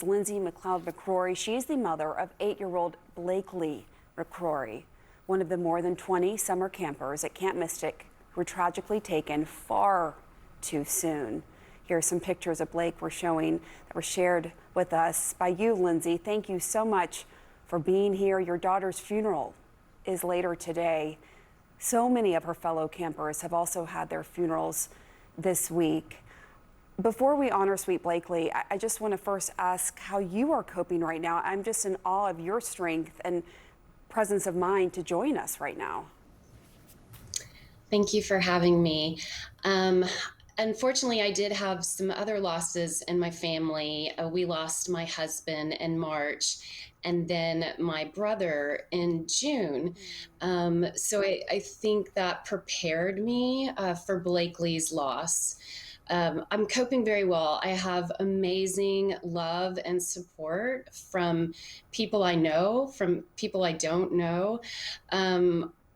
Lindsay McLeod McCrory. She's the mother of 8-year-old Blakely McCrory, one of the more than 20 summer campers at Camp Mystic who were tragically taken far too soon. Here are some pictures of Blake we're showing that were shared with us by you, Lindsay. Thank you so much for being here. Your daughter's funeral is later today. So many of her fellow campers have also had their funerals this week. Before we honor Sweet Blakely, I just want to first ask how you are coping right now. I'm just in awe of your strength and presence of mind to join us right now. Thank you for having me. Unfortunately, I did have some other losses in my family. We lost my husband in March and then my brother in June. So I think that prepared me for Blakely's loss. I'm coping very well. I have amazing love and support from people I know, from people I don't know.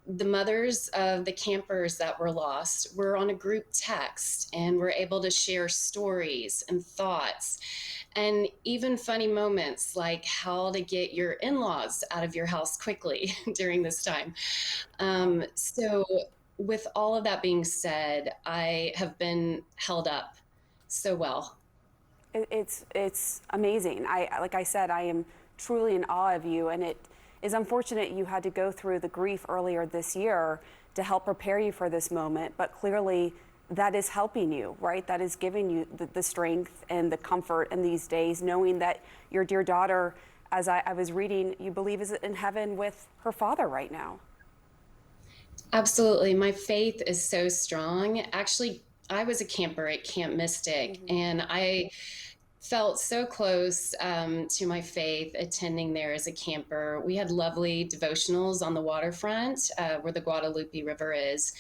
The mothers of the campers that were lost were on a group text and were able to share stories and thoughts and even funny moments like how to get your in-laws out of your house quickly during this time. So with all of that being said, I have been held up so well. It's amazing. Like I said, I am truly in awe of you, and it is unfortunate you had to go through the grief earlier this year to help prepare you for this moment. But clearly, that is helping you, right? That is giving you the strength and the comfort in these days, knowing that your dear daughter, as I was reading, you believe is in heaven with her father right now. Absolutely. My faith is so strong. Actually, I was a camper at Camp Mystic, Mm-hmm. and I felt so close to my faith attending there as a camper. We had lovely devotionals on the waterfront where the Guadalupe River is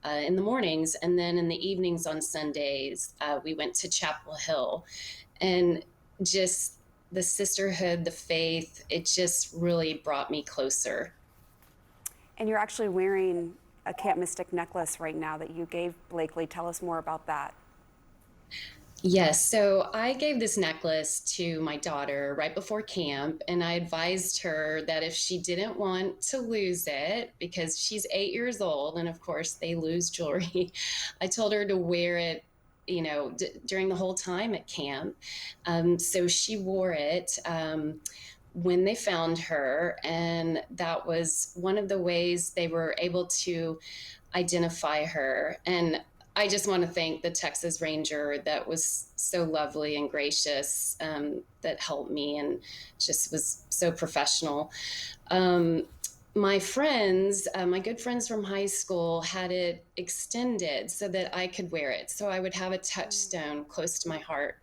in the mornings. And then in the evenings on Sundays, we went to Chapel Hill. And just the sisterhood, the faith, it just really brought me closer. And you're actually wearing a Camp Mystic necklace right now that you gave Blakely. Tell us more about that. Yes, so I gave this necklace to my daughter right before camp, and I advised her that if she didn't want to lose it, because she's 8 years old, and of course they lose jewelry, I told her to wear it, during the whole time at camp. So she wore it when they found her, and that was one of the ways they were able to identify her. And I just want to thank the Texas Ranger that was so lovely and gracious, that helped me and just was so professional. Um, my friends, my good friends from high school, had it extended so that I could wear it. So I would have a touchstone close to my heart.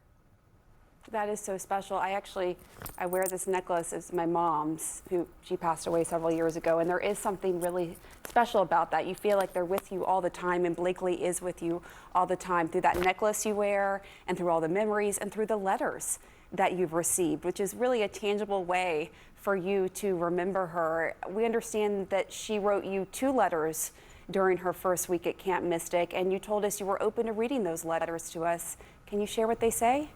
That is so special. I wear this necklace. It's my mom's, who she passed away several years ago, and there is something really special about that. You feel like they're with you all the time, and Blakely is with you all the time through that necklace you wear, and through all the memories, and through the letters that you've received, which is really a tangible way for you to remember her. We understand that she wrote you 2 letters during her first week at Camp Mystic, and you told us you were open to reading those letters to us. Can you share what they say?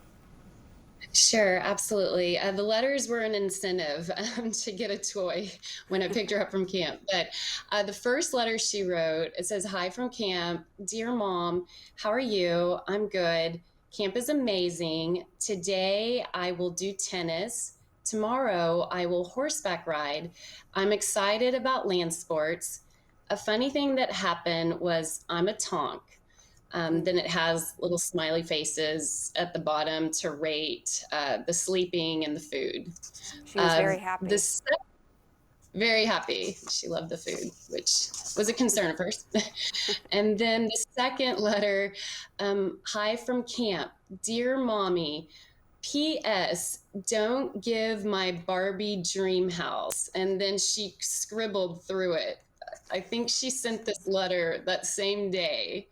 Sure, absolutely. The letters were an incentive to get a toy when I picked her up from camp. But the first letter she wrote, it says, "Hi from camp. Dear mom, how are you? I'm good. Camp is amazing. Today I will do tennis. Tomorrow I will horseback ride. I'm excited about land sports. A funny thing that happened was I'm a tonk." Then it has little smiley faces at the bottom to rate the sleeping and the food. She was Uh, very happy. this Very happy. She loved the food, which was a concern at first. And then the second letter, "Hi from camp, dear mommy. P.S. Don't give my Barbie dream house." And then she scribbled through it. I think she sent this letter that same day.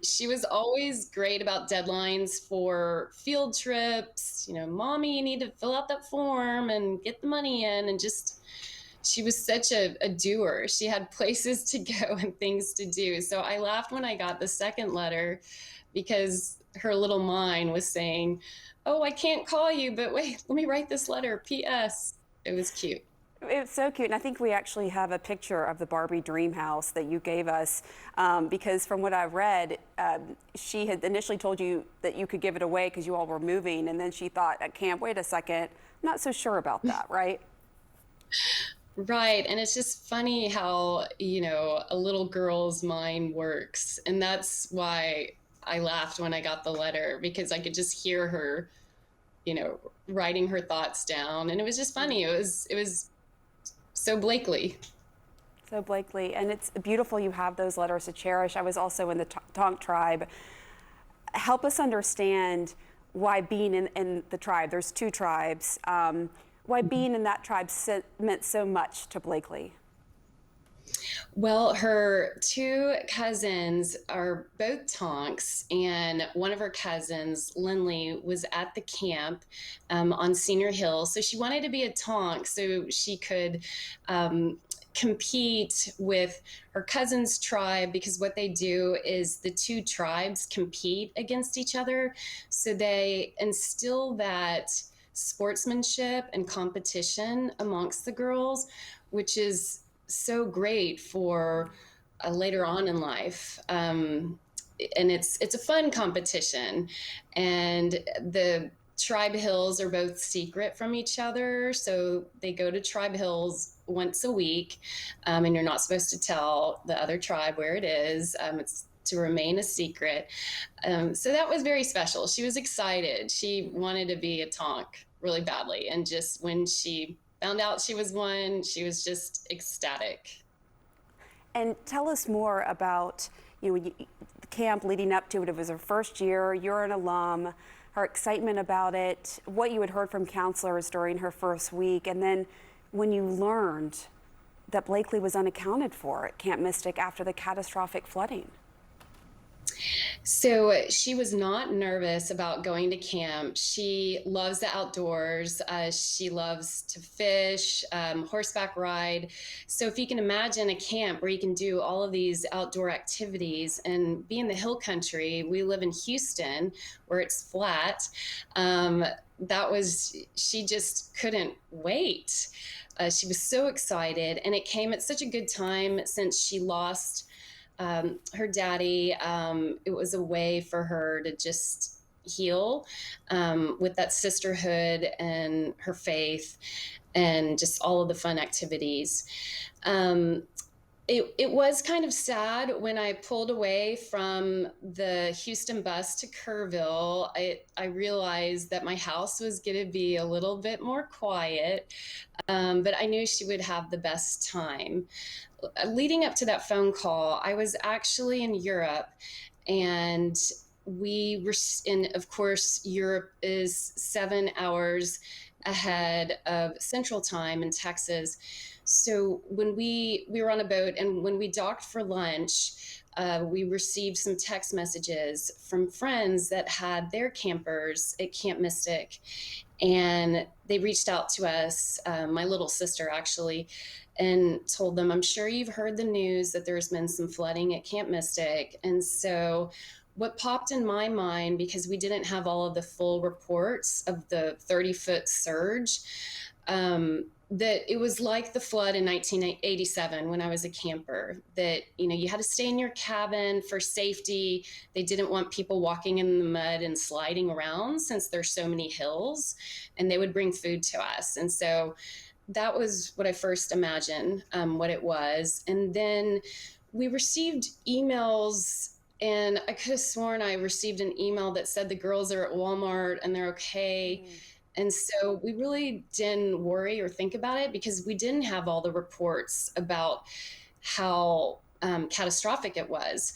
She was always great about deadlines for field trips. Mommy, you need to fill out that form and get the money in. And just, she was such a doer. She had places to go and things to do. So I laughed when I got the second letter because her little mind was saying, oh, I can't call you, but wait, let me write this letter. P.S. It was cute. It's so cute. And I think we actually have a picture of the Barbie dream house that you gave us because from what I read, she had initially told you that you could give it away because you all were moving. And then she thought at camp, wait a second, I'm not so sure about that, right? Right. And it's just funny how, a little girl's mind works. And that's why I laughed when I got the letter because I could just hear her, writing her thoughts down. And it was just funny. It was so Blakely. So Blakely, and it's beautiful you have those letters to cherish. I was also in the Tonk tribe. Help us understand why being in the tribe, there's two tribes, why being in that tribe meant so much to Blakely. Well, her two cousins are both Tonks, and one of her cousins, Lindley, was at the camp on Senior Hill. So she wanted to be a Tonk so she could compete with her cousin's tribe because what they do is the two tribes compete against each other. So they instill that sportsmanship and competition amongst the girls, which is so great for later on in life. And it's a fun competition, and the tribe hills are both secret from each other, so they go to tribe hills once a week, and you're not supposed to tell the other tribe where it is. It's to remain a secret. So that was very special. She was excited. She wanted to be a Tonk really badly, and just when she found out she was one, she was just ecstatic. And tell us more about the camp leading up to it. It was her first year. You're an alum. Her excitement about it, what you had heard from counselors during her first week, and then when you learned that Blakely was unaccounted for at Camp Mystic after the catastrophic flooding. So she was not nervous about going to camp. She loves the outdoors. She loves to fish, horseback ride. So if you can imagine a camp where you can do all of these outdoor activities and be in the hill country, we live in Houston where it's flat. She just couldn't wait. She was so excited, and it came at such a good time since she lost her daddy. It was a way for her to just heal with that sisterhood and her faith and just all of the fun activities. Um, it was kind of sad when I pulled away from the Houston bus to Kerrville. I realized that my house was going to be a little bit more quiet, but I knew she would have the best time. Leading up to that phone call, I was actually in Europe, and we were in, of course, Europe is 7 hours ahead of Central Time in Texas. So when we were on a boat, and when we docked for lunch, we received some text messages from friends that had their campers at Camp Mystic, and they reached out to us, my little sister actually, and told them, I'm sure you've heard the news that there's been some flooding at Camp Mystic. And so what popped in my mind, because we didn't have all of the full reports of the 30-foot surge, that it was like the flood in 1987 when I was a camper, that, you had to stay in your cabin for safety. They didn't want people walking in the mud and sliding around since there's so many hills, and they would bring food to us. And so that was what I first imagined what it was. And then we received emails, and I could have sworn I received an email that said the girls are at Walmart and they're okay. And so we really didn't worry or think about it because we didn't have all the reports about how catastrophic it was.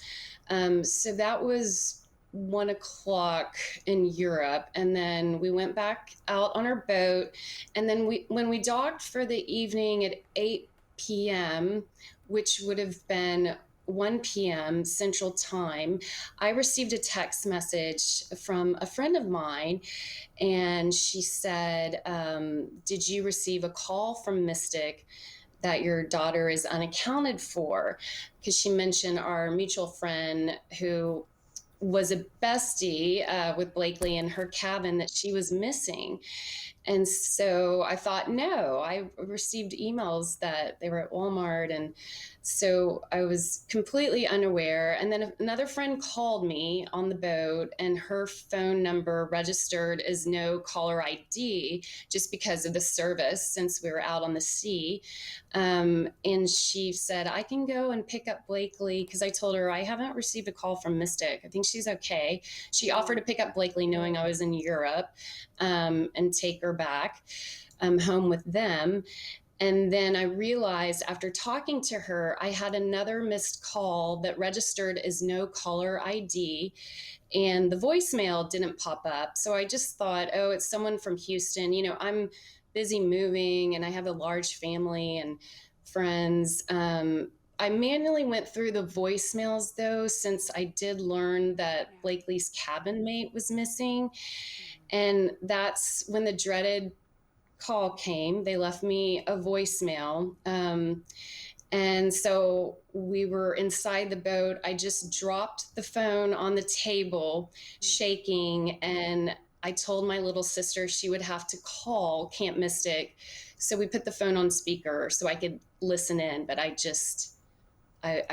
So that was 1 o'clock in Europe, and then we went back out on our boat, and then when we docked for the evening at 8 p.m., which would have been 1 p.m. Central Time, I received a text message from a friend of mine, and she said, did you receive a call from Mystic that your daughter is unaccounted for? Because she mentioned our mutual friend who was a bestie with Blakely in her cabin that she was missing. And so I thought, no, I received emails that they were at Walmart. And so I was completely unaware. And then another friend called me on the boat, and her phone number registered as no caller ID just because of the service since we were out on the sea. And she said, I can go and pick up Blakely, because I told her I haven't received a call from Mystic. I think she's okay. She offered to pick up Blakely knowing I was in Europe, and take her back home with them. And then I realized after talking to her, I had another missed call that registered as no caller ID, and the voicemail didn't pop up. So I just thought, oh, it's someone from Houston. I'm busy moving and I have a large family and friends. I manually went through the voicemails though, since I did learn that Blakely's cabin mate was missing. And that's when the dreaded call came. They left me a voicemail. And so we were inside the boat. I just dropped the phone on the table, shaking, and I told my little sister she would have to call Camp Mystic. So we put the phone on speaker so I could listen in, but I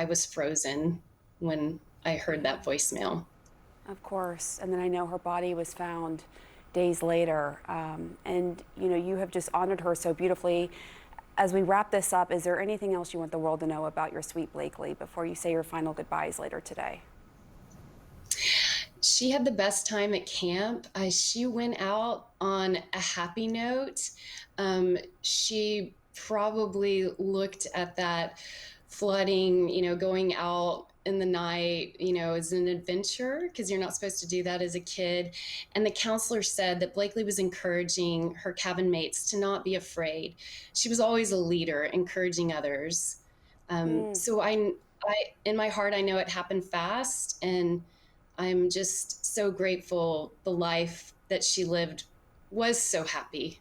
was frozen when I heard that voicemail. Of course. And then I know her body was found days later. And you have just honored her so beautifully. As we wrap this up, is there anything else you want the world to know about your sweet Blakely before you say your final goodbyes later today? She had the best time at camp. She went out on a happy note. She probably looked at that flooding, going out in the night, as an adventure, because you're not supposed to do that as a kid. And the counselor said that Blakely was encouraging her cabin mates to not be afraid. She was always a leader, encouraging others. So in my heart, I know it happened fast, and I'm just so grateful the life that she lived was so happy.